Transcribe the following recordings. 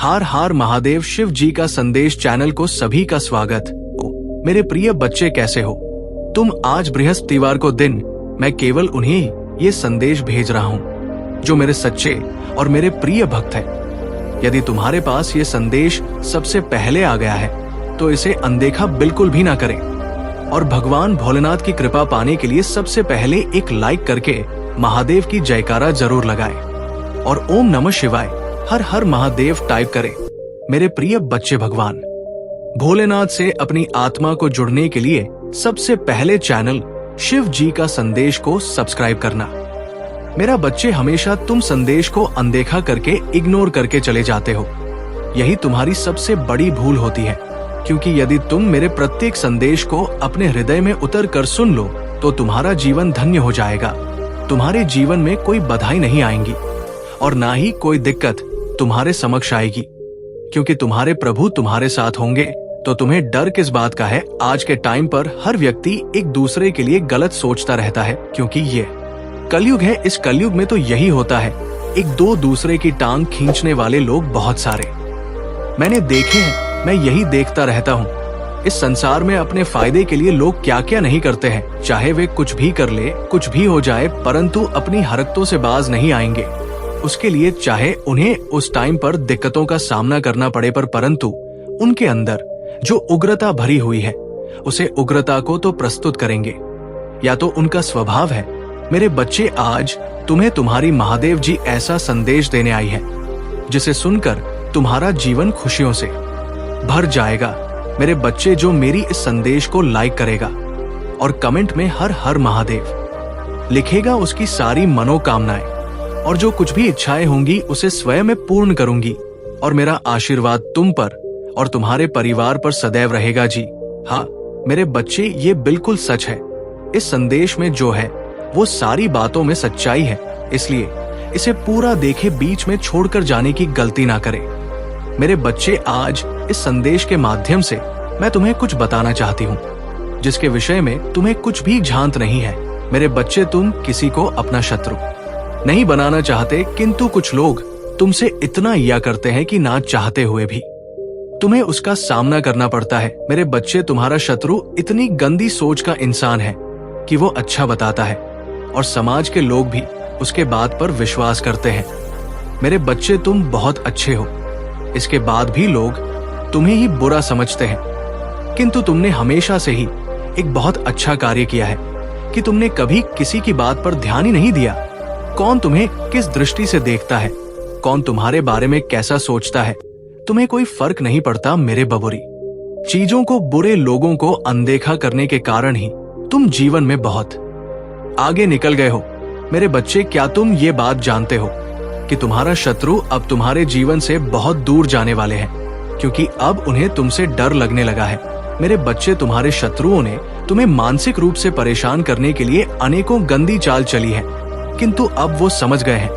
हार हार महादेव शिव जी का संदेश चैनल को सभी का स्वागत। मेरे प्रिय बच्चे कैसे हो तुम। आज बृहस्पतिवार को दिन मैं केवल उन्हें ये संदेश भेज रहा हूँ जो मेरे सच्चे और मेरे प्रिय भक्त हैं। यदि तुम्हारे पास ये संदेश सबसे पहले आ गया है तो इसे अनदेखा बिल्कुल भी ना करें और भगवान भोलेनाथ की कृपा पाने के लिए सबसे पहले एक लाइक करके महादेव की जयकारा जरूर लगाएं और ओम नमः शिवाय हर हर महादेव टाइप करें। मेरे प्रिय बच्चे, भगवान भोलेनाथ से अपनी आत्मा को जुड़ने के लिए सबसे पहले चैनल शिव जी का संदेश को सब्सक्राइब करना। मेरा बच्चे, हमेशा तुम संदेश को अनदेखा करके इग्नोर करके चले जाते हो। यही तुम्हारी सबसे बड़ी भूल होती है, क्योंकि यदि तुम मेरे प्रत्येक संदेश को अपने हृदय में उतर कर सुन लो तो तुम्हारा जीवन धन्य हो जाएगा। तुम्हारे जीवन में कोई बाधाएं नहीं आएंगी और ना ही कोई दिक्कत तुम्हारे समक्ष आएगी, क्योंकि तुम्हारे प्रभु तुम्हारे साथ होंगे। तो तुम्हें डर किस बात का है। आज के टाइम पर हर व्यक्ति एक दूसरे के लिए गलत सोचता रहता है, क्योंकि ये कलयुग है। इस कलयुग में तो यही होता है, एक दो दूसरे की टांग खींचने वाले लोग बहुत सारे मैंने देखे हैं। मैं यही देखता रहता हूँ। इस संसार में अपने फायदे के लिए लोग क्या क्या नहीं करते हैं। चाहे वे कुछ भी कर ले, कुछ भी हो जाए, परंतु अपनी हरकतों से बाज नहीं आएंगे। उसके लिए चाहे उन्हें उस टाइम पर दिक्कतों का सामना करना पड़े, परंतु उनके अंदर जो उग्रता भरी हुई है उसे उग्रता को तो प्रस्तुत करेंगे, या तो उनका स्वभाव है। मेरे बच्चे, आज तुम्हें तुम्हारी महादेव जी ऐसा संदेश देने आई है जिसे सुनकर तुम्हारा जीवन खुशियों से भर जाएगा। मेरे बच्चे, जो मेरी इस संदेश को लाइक करेगा और कमेंट में हर हर महादेव लिखेगा, उसकी सारी मनोकामनाएं और जो कुछ भी इच्छाएं होंगी उसे स्वयं में पूर्ण करूंगी। और मेरा आशीर्वाद तुम पर और तुम्हारे परिवार पर सदैव रहेगा जी। हाँ मेरे बच्चे, ये बिल्कुल सच है। इस संदेश में जो है वो सारी बातों में सच्चाई है, इसलिए इसे पूरा देखे, बीच में छोड़कर जाने की गलती ना करें। मेरे बच्चे, आज इस संदेश के माध्यम से मैं तुम्हें कुछ बताना चाहती हूँ जिसके विषय में तुम्हें कुछ भी झांत नहीं है। मेरे बच्चे, तुम किसी को अपना शत्रु नहीं बनाना चाहते, किंतु कुछ लोग तुमसे इतना या करते हैं कि ना चाहते हुए भी तुम्हें उसका सामना करना पड़ता है। मेरे बच्चे, तुम्हारा शत्रु इतनी गंदी सोच का इंसान है कि वो अच्छा बताता है और समाज के लोग भी उसके बात पर विश्वास करते हैं। मेरे बच्चे, तुम बहुत अच्छे हो, इसके बाद भी लोग तुम्हें ही बुरा समझते हैं, किंतु तुमने हमेशा से ही एक बहुत अच्छा कार्य किया है कि तुमने कभी किसी की बात पर ध्यान ही नहीं दिया। कौन तुम्हें किस दृष्टि से देखता है, कौन तुम्हारे बारे में कैसा सोचता है, तुम्हें कोई फर्क नहीं पड़ता। मेरे बबुरी, चीजों को, बुरे लोगों को अनदेखा करने के कारण ही तुम जीवन में बहुत आगे निकल गए हो। मेरे बच्चे, क्या तुम ये बात जानते हो कि तुम्हारा शत्रु अब तुम्हारे जीवन से बहुत दूर जाने वाले हैं, क्योंकि अब उन्हें तुमसे डर लगने लगा है। मेरे बच्चे, तुम्हारे शत्रुओं ने तुम्हें मानसिक रूप से परेशान करने के लिए अनेकों गंदी चाल चली है, किंतु अब वो समझ गए हैं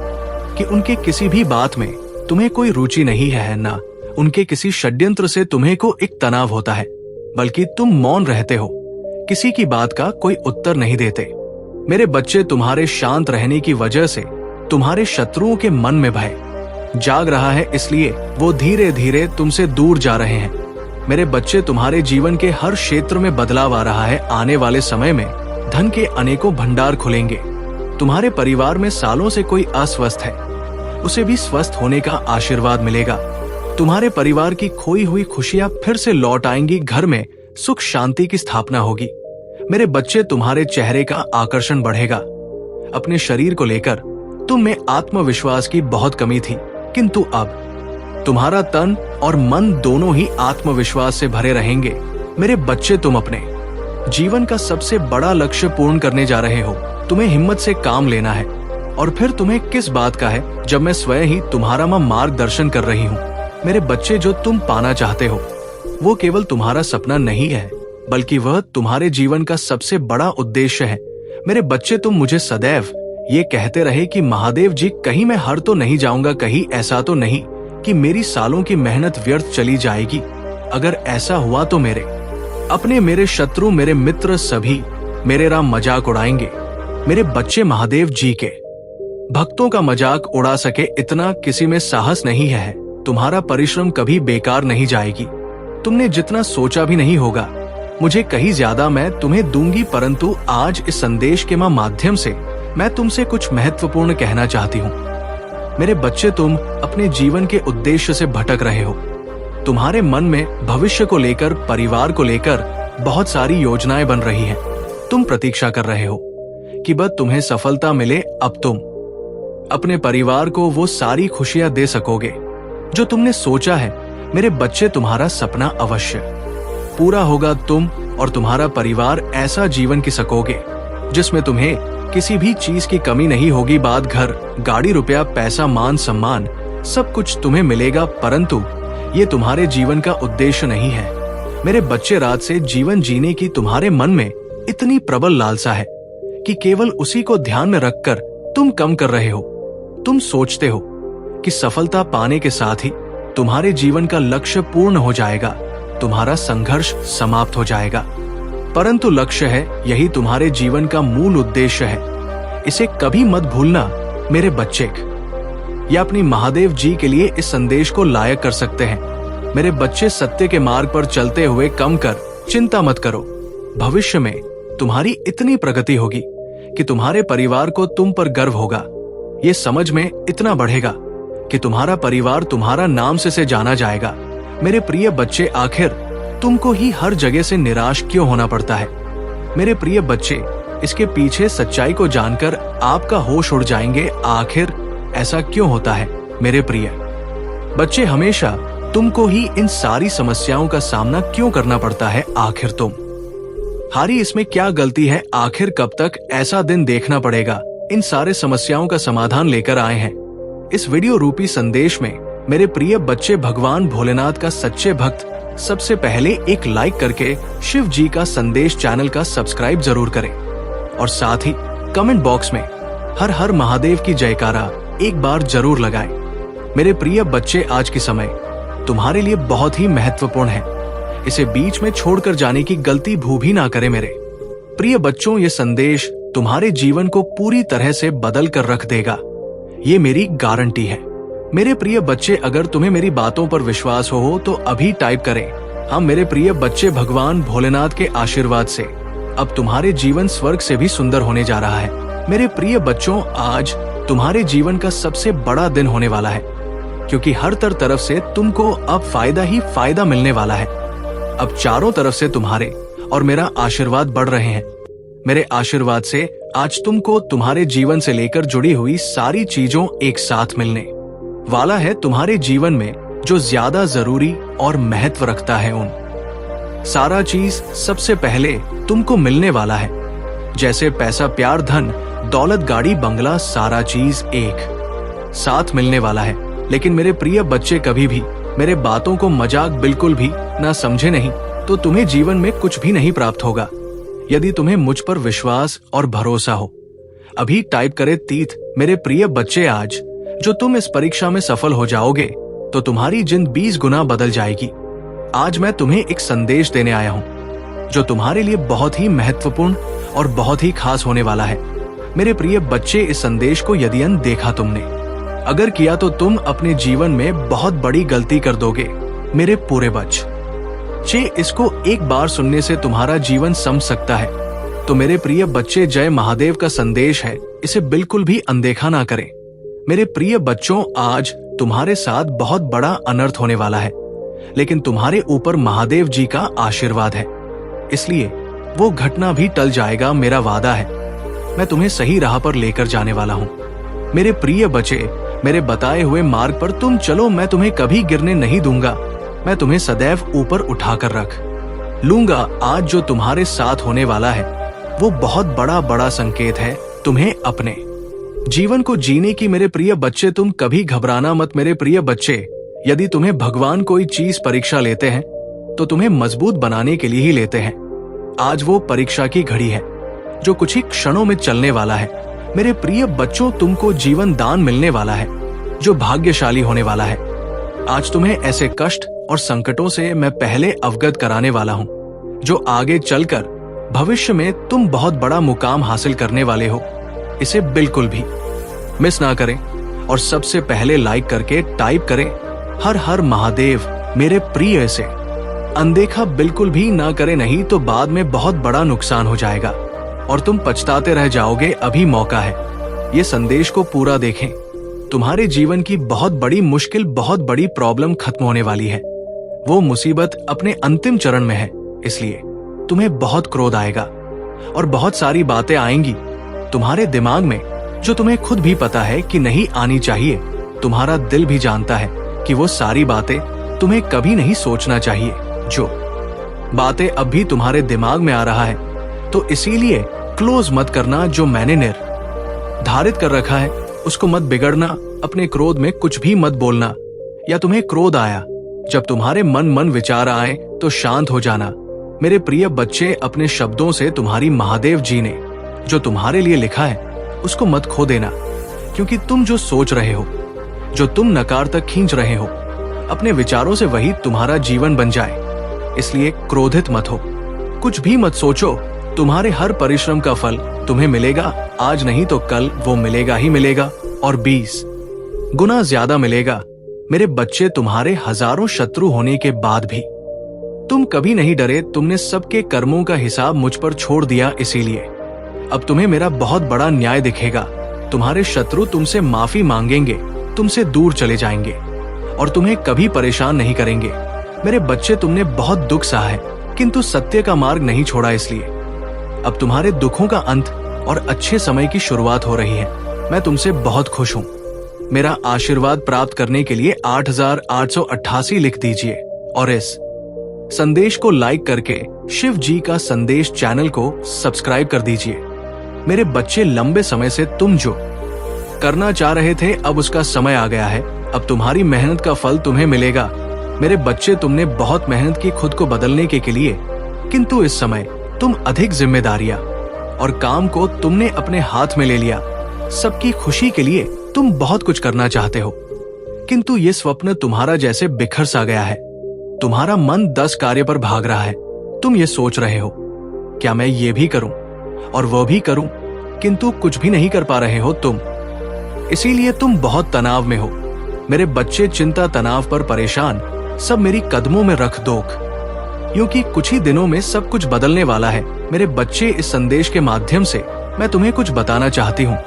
कि उनके किसी भी बात में तुम्हें कोई रुचि नहीं है, ना उनके किसी षड्यंत्र से तुम्हें को एक तनाव होता है, बल्कि तुम मौन रहते हो, किसी की बात का कोई उत्तर नहीं देते। मेरे बच्चे, तुम्हारे शांत रहने की वजह से तुम्हारे शत्रुओं के मन में भय जाग रहा है, इसलिए वो धीरे धीरे तुमसे दूर जा रहे हैं। मेरे बच्चे, तुम्हारे जीवन के हर क्षेत्र में बदलाव आ रहा है। आने वाले समय में धन के अनेकों भंडार खुलेंगे। तुम्हारे परिवार में सालों से कोई अस्वस्थ है, उसे भी स्वस्थ होने का आशीर्वाद मिलेगा। तुम्हारे परिवार की खोई हुई खुशियां फिर से लौट आएंगी। घर में सुख शांति की स्थापना होगी। मेरे बच्चे, तुम्हारे चेहरे का आकर्षण बढ़ेगा। अपने शरीर को लेकर तुम में आत्मविश्वास की बहुत कमी थी, किंतु अब तुम्हारा तन और मन दोनों ही आत्मविश्वास से भरे रहेंगे। मेरे बच्चे, तुम अपने जीवन का सबसे बड़ा लक्ष्य पूर्ण करने जा रहे हो। तुम्हें हिम्मत से काम लेना है, और फिर तुम्हें किस बात का है जब मैं स्वयं ही तुम्हारा मार्गदर्शन कर रही हूँ। मेरे बच्चे, जो तुम पाना चाहते हो वो केवल तुम्हारा सपना नहीं है, बल्कि वह तुम्हारे जीवन का सबसे बड़ा उद्देश्य है। मेरे बच्चे, तुम मुझे सदैव ये कहते रहे कि महादेव जी, कहीं मैं हार तो नहीं जाऊंगा, कहीं ऐसा तो नहीं कि मेरी सालों की मेहनत व्यर्थ चली जाएगी। अगर ऐसा हुआ तो मेरे शत्रु, मेरे मित्र सभी मेरा मजाक उड़ाएंगे। मेरे बच्चे, महादेव जी के भक्तों का मजाक उड़ा सके इतना किसी में साहस नहीं है। तुम्हारा परिश्रम कभी बेकार नहीं जाएगी। तुमने जितना सोचा भी नहीं होगा। मुझे कहीं ज्यादा मैं तुम्हें दूंगी, परंतु आज इस संदेश के माध्यम से मैं तुमसे कुछ महत्वपूर्ण कहना चाहती हूँ। मेरे बच्चे, तुम अपने जीवन के उद्देश्य से भटक रहे हो। तुम्हारे मन में भविष्य को लेकर, परिवार को लेकर बहुत सारी योजनाएं बन रही हैं। तुम प्रतीक्षा कर रहे हो कि बस तुम्हें सफलता मिले, अब तुम अपने परिवार को वो सारी खुशियां दे सकोगे जो तुमने सोचा है। मेरे बच्चे, तुम्हारा सपना अवश्य पूरा होगा। तुम और तुम्हारा परिवार ऐसा जीवन जी सकोगे जिसमें तुम्हें किसी भी चीज की कमी नहीं होगी। बाद घर, गाड़ी, रुपया, पैसा, मान सम्मान सब कुछ तुम्हें मिलेगा, परंतु ये तुम्हारे जीवन का उद्देश्य नहीं है। मेरे बच्चे, रात से जीवन जीने की तुम्हारे मन में इतनी प्रबल लालसा है कि केवल उसी को ध्यान में रखकर तुम कम कर रहे हो। तुम सोचते हो कि सफलता पाने के साथ ही तुम्हारे जीवन का लक्ष्य पूर्ण हो जाएगा, तुम्हारा संघर्ष समाप्त हो जाएगा, परंतु लक्ष्य है, यही तुम्हारे जीवन का मूल उद्देश्य है। इसे कभी मत भूलना मेरे बच्चे। या अपनी महादेव जी के लिए इस संदेश को लायक कर सकते हैं। मेरे बच्चे, सत्य के मार्ग पर चलते हुए कम कर चिंता मत करो। भविष्य में तुम्हारी इतनी प्रगति होगी कि तुम्हारे परिवार को तुम पर गर्व होगा। ये समझ में इतना बढ़ेगा कि तुम्हारा परिवार तुम्हारा नाम से जाना जाएगा। मेरे प्रिय बच्चे, आखिर तुमको ही हर जगह से निराश क्यों होना पड़ता है? मेरे प्रिय बच्चे, इसके पीछे सच्चाई को जानकर आपका होश उड़ जाएंगे। आखिर ऐसा क्यों होता है? मेरे प्रिय बच्चे, हमेशा तुमको ही इन सारी समस्याओं का सामना क्यों करना पड़ता है? आखिर तुम हारी, इसमें क्या गलती है? आखिर कब तक ऐसा दिन देखना पड़ेगा? इन सारे समस्याओं का समाधान लेकर आए हैं इस वीडियो रूपी संदेश में। मेरे प्रिय बच्चे, भगवान भोलेनाथ का सच्चे भक्त सबसे पहले एक लाइक करके शिव जी का संदेश चैनल का सब्सक्राइब जरूर करें और साथ ही कमेंट बॉक्स में हर हर महादेव की जयकारा एक बार जरूर लगाएं। मेरे प्रिय बच्चे, आज के समय तुम्हारे लिए बहुत ही महत्वपूर्ण है। इसे बीच में छोड़कर जाने की गलती भी ना करें। मेरे प्रिय बच्चों, ये संदेश तुम्हारे जीवन को पूरी तरह से बदल कर रख देगा, ये मेरी गारंटी है। मेरे प्रिय बच्चे, अगर तुम्हें मेरी बातों पर विश्वास हो तो अभी टाइप करें। हम मेरे प्रिय बच्चे, भगवान भोलेनाथ के आशीर्वाद से अब तुम्हारे जीवन स्वर्ग से भी सुंदर होने जा रहा है। मेरे प्रिय बच्चों, आज तुम्हारे जीवन का सबसे बड़ा दिन होने वाला है, क्योंकि हर तरफ से तुमको अब फायदा ही फायदा मिलने वाला है। अब चारों तरफ से तुम्हारे और मेरा आशीर्वाद बढ़ रहे हैं। मेरे आशीर्वाद से आज तुमको तुम्हारे जीवन से लेकर जुड़ी हुई सारी चीजों एक साथ मिलने वाला है। तुम्हारे जीवन में जो ज्यादा जरूरी और महत्व रखता है, उन सारा चीज सबसे पहले तुमको मिलने वाला है। जैसे पैसा, प्यार, धन, दौलत, गाड़ी, बंगला, सारा चीज एक साथ मिलने वाला है। लेकिन मेरे प्रिय बच्चे, कभी भी मेरे बातों को मजाक बिल्कुल भी ना समझे नहीं तो तुम्हें जीवन में कुछ भी नहीं प्राप्त होगा। यदि तुम्हें मुझ पर विश्वास और भरोसा हो, अभी टाइप करे तीर्थ। मेरे प्रिय बच्चे, आज जो तुम इस परीक्षा में सफल हो जाओगे तो तुम्हारी जिंदगी 20 गुना बदल जाएगी। आज मैं तुम्हें एक संदेश देने आया हूँ जो तुम्हारे लिए बहुत ही महत्वपूर्ण और बहुत ही खास होने वाला है। मेरे प्रिय बच्चे, इस संदेश को यदि देखा तुमने, अगर किया तो तुम अपने जीवन में बहुत बड़ी गलती कर दोगे। मेरे पूरे बच्चे, इसको एक बार सुनने से तुम्हारा जीवन समझ सकता है। तो मेरे प्रिय बच्चे, जय महादेव का संदेश है, इसे बिल्कुल भी अनदेखा ना करें। मेरे प्रिय बच्चों, आज तुम्हारे साथ बहुत बड़ा अनर्थ होने वाला है, लेकिन तुम्हारे ऊपर महादेव जी का आशीर्वाद है, इसलिए वो घटना भी टल जाएगा। मेरा वादा है, मैं तुम्हें सही राह पर लेकर जाने वाला हूँ। मेरे प्रिय बच्चे, मेरे बताए हुए मार्ग पर तुम चलो। मैं तुम्हें कभी गिरने नहीं दूंगा, मैं तुम्हें सदैव ऊपर उठाकर रख लूंगा। आज जो तुम्हारे साथ होने वाला है वो बहुत बड़ा संकेत है तुम्हें अपने जीवन को जीने की। मेरे प्रिय बच्चे, तुम कभी घबराना मत। मेरे प्रिय बच्चे, यदि तुम्हें भगवान कोई चीज परीक्षा लेते हैं तो तुम्हें मजबूत बनाने के लिए ही लेते हैं। आज वो परीक्षा की घड़ी है जो कुछ ही क्षणों में चलने वाला है। मेरे प्रिय बच्चों, तुमको जीवन दान मिलने वाला है जो भाग्यशाली होने वाला है। आज तुम्हें ऐसे कष्ट और संकटों से मैं पहले अवगत कराने वाला हूँ जो आगे चलकर भविष्य में तुम बहुत बड़ा मुकाम हासिल करने वाले हो। इसे बिल्कुल भी मिस ना करें और सबसे पहले लाइक करके टाइप करें हर हर महादेव मेरे प्रिय से। अनदेखा बिल्कुल भी ना करे, नहीं तो बाद में बहुत बड़ा नुकसान हो जाएगा और तुम पछताते रह जाओगे। अभी मौका है, ये संदेश को पूरा देखें। तुम्हारे जीवन की बहुत बड़ी मुश्किल, बहुत बड़ी प्रॉब्लम खत्म होने वाली है। वो मुसीबत अपने अंतिम चरण में है, इसलिए तुम्हें बहुत क्रोध आएगा और बहुत सारी बातें आएंगी तुम्हारे दिमाग में जो तुम्हें खुद भी पता है कि नहीं आनी चाहिए। तुम्हारा दिल भी जानता है कि वो सारी बातें तुम्हें कभी नहीं सोचना चाहिए। जो बातें अब भी तुम्हारे दिमाग में आ रहा है, तो इसीलिए क्लोज मत करना। जो मैंने निर्धारित कर रखा है उसको मत बिगड़ना। अपने क्रोध में कुछ भी मत बोलना। या तुम्हें क्रोध आया, जब तुम्हारे मन विचार आए तो शांत हो जाना। मेरे प्रिय बच्चे, अपने शब्दों से तुम्हारी महादेव जी ने जो तुम्हारे लिए लिखा है उसको मत खो देना, क्योंकि तुम जो सोच रहे हो, जो तुम नकार तक खींच रहे हो, अपने विचारों से वही तुम्हारा जीवन बन जाए। इसलिए क्रोधित मत हो, कुछ भी मत सोचो। तुम्हारे हर परिश्रम का फल तुम्हें मिलेगा। आज नहीं तो कल वो मिलेगा ही मिलेगा, और 20 गुना ज्यादा मिलेगा। मेरे बच्चे, तुम्हारे हजारों शत्रु होने के बाद भी तुम कभी नहीं डरे। तुमने सबके कर्मों का हिसाब मुझ पर छोड़ दिया, इसीलिए अब तुम्हें मेरा बहुत बड़ा न्याय दिखेगा। तुम्हारे शत्रु तुमसे माफी मांगेंगे, तुमसे दूर चले जाएंगे और तुम्हें कभी परेशान नहीं करेंगे। मेरे बच्चे, तुमने बहुत दुख सहा है, किंतु सत्य का मार्ग नहीं छोड़ा, इसलिए अब तुम्हारे दुखों का अंत और अच्छे समय की शुरुआत हो रही है। मैं तुमसे बहुत खुश हूँ। मेरा आशीर्वाद प्राप्त करने के लिए 8888 लिख दीजिए और इस संदेश को लाइक करके शिव जी का संदेश चैनल को सब्सक्राइब कर दीजिए। मेरे बच्चे, लंबे समय से तुम जो करना चाह रहे थे, अब उसका समय आ गया है। अब तुम्हारी मेहनत का फल तुम्हें मिलेगा। मेरे बच्चे, तुमने बहुत मेहनत की खुद को बदलने के लिए, किंतु इस समय तुम अधिक जिम्मेदारियां और काम को तुमने अपने हाथ में ले लिया। सबकी खुशी के लिए तुम बहुत कुछ करना चाहते हो, किंतु ये स्वप्न तुम्हारा जैसे बिखर सा गया है। तुम्हारा मन 10 कार्य पर भाग रहा है। तुम ये सोच रहे हो, क्या मैं ये भी करूं और वो भी करूं, किंतु कुछ भी नहीं कर पा रहे हो तुम। इसीलिए तुम बहुत तनाव में हो। मेरे बच्चे, चिंता, तनाव पर परेशान सब मेरी कदमों में रख दो, क्योंकि कुछ ही दिनों में सब कुछ बदलने वाला है। मेरे बच्चे, इस संदेश के माध्यम से मैं तुम्हें कुछ बताना चाहती हूँ।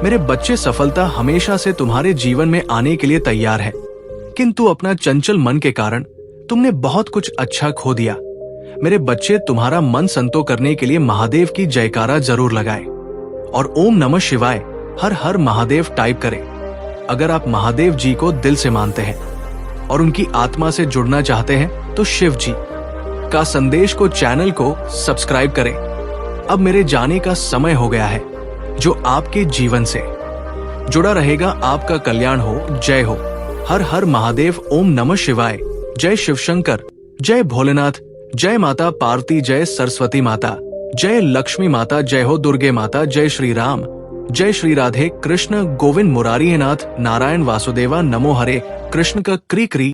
मेरे बच्चे, सफलता हमेशा से तुम्हारे जीवन में आने के लिए तैयार है, किंतु अपना चंचल मन के कारण तुमने बहुत कुछ अच्छा खो दिया। मेरे बच्चे, तुम्हारा मन संतोष करने के लिए महादेव की जयकारा जरूर लगाएं और ओम नमः शिवाय, हर हर महादेव टाइप करें। अगर आप महादेव जी को दिल से मानते हैं और उनकी आत्मा से जुड़ना चाहते हैं तो शिव जी का संदेश को चैनल को सब्सक्राइब करें। अब मेरे जाने का समय हो गया है। जो आपके जीवन से जुड़ा रहेगा, आपका कल्याण हो। जय हो। हर हर महादेव। ओम नमः शिवाय। जय शिव शंकर। जय भोलेनाथ। जय माता पार्वती। जय सरस्वती माता। जय लक्ष्मी माता। जय हो दुर्गे माता। जय श्री राम। जय श्री राधे कृष्ण गोविंद मुरारी नाथ नारायण वासुदेवा। नमो हरे कृष्ण का क्री क्री।